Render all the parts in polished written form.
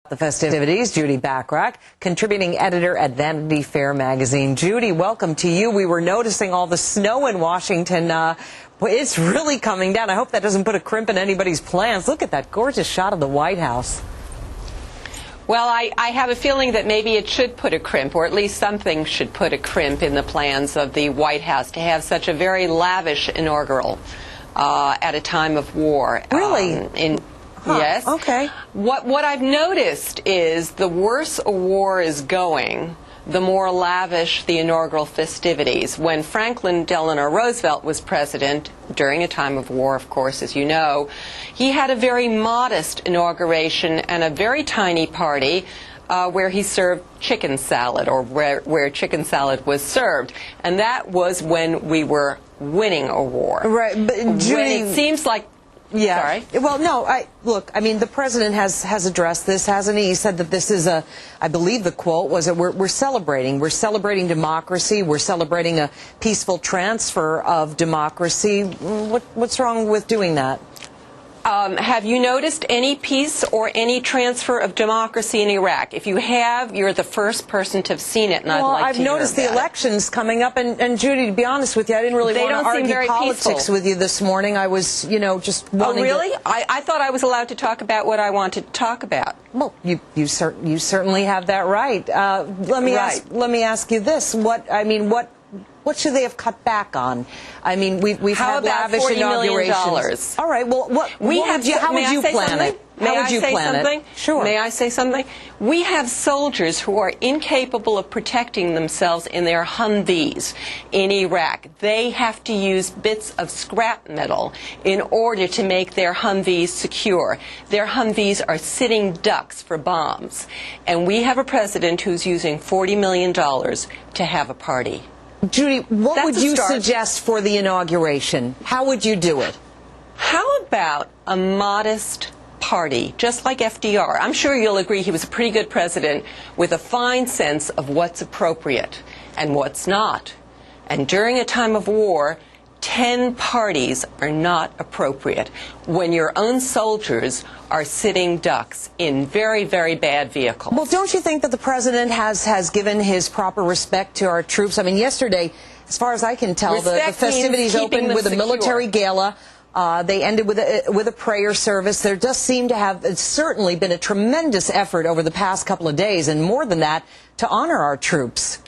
The festivities, Judy Backrack, contributing editor at Vanity Fair magazine. Judy, welcome to you. We were noticing all the snow in Washington. It's really coming down. I hope that doesn't put a crimp in anybody's plans. Look at that gorgeous shot of the White House. Well, I have a feeling that maybe it should put a crimp, or at least something should put a crimp in the plans of the White House to have such a very lavish inaugural at a time of war. Really? Yes. Okay. What I've noticed is the worse a war is going, the more lavish the inaugural festivities. When Franklin Delano Roosevelt was president, during a time of war, of course, as you know, he had a very modest inauguration and a very tiny party where he served chicken salad, or where chicken salad was served. And that was when we were winning a war. Right, but Judy, when it seems like... Yeah. Sorry? Well, no, look, I mean, the president has addressed this, hasn't he? He said that this is I believe the quote was that we're celebrating democracy, we're celebrating a peaceful transfer of democracy. What's wrong with doing that? Have you noticed any peace or any transfer of democracy in Iraq? If you have, you're the first person to have seen it, and I'd like to hear about it. Well, I've noticed the elections coming up, and Judy, to be honest with you, I didn't really want to argue politics with you this morning. I was, just wanting to... Oh, really? I thought I was allowed to talk about what I wanted to talk about. Well, you certainly have that right. Let me ask you this: what should they have cut back on? I mean, we've had lavish inaugurations. $40 million. All right. Well, how would you plan it? May I say something? Sure. May I say something? We have soldiers who are incapable of protecting themselves in their Humvees in Iraq. They have to use bits of scrap metal in order to make their Humvees secure. Their Humvees are sitting ducks for bombs. And we have a president who's using $40 million to have a party. Judy, what would you suggest for the inauguration? How would you do it? How about a modest party, just like FDR? I'm sure you'll agree he was a pretty good president with a fine sense of what's appropriate and what's not. And during a time of war, 10 parties are not appropriate when your own soldiers are sitting ducks in very, very bad vehicles. Well, don't you think that the president has given his proper respect to our troops? I mean, yesterday, as far as I can tell, the festivities opened with a military gala. They ended with a prayer service. There does seem to have certainly been a tremendous effort over the past couple of days, and more than that, to honor our troops.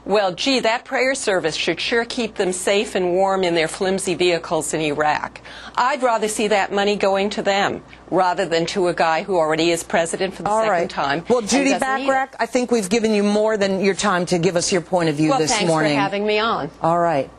Well, gee, that prayer service should sure keep them safe and warm in their flimsy vehicles in Iraq. I'd rather see that money going to them rather than to a guy who already is president for the second time. Well, Judy Backrack, I think we've given you more than your time to give us your point of view this morning. Well, thanks for having me on. All right.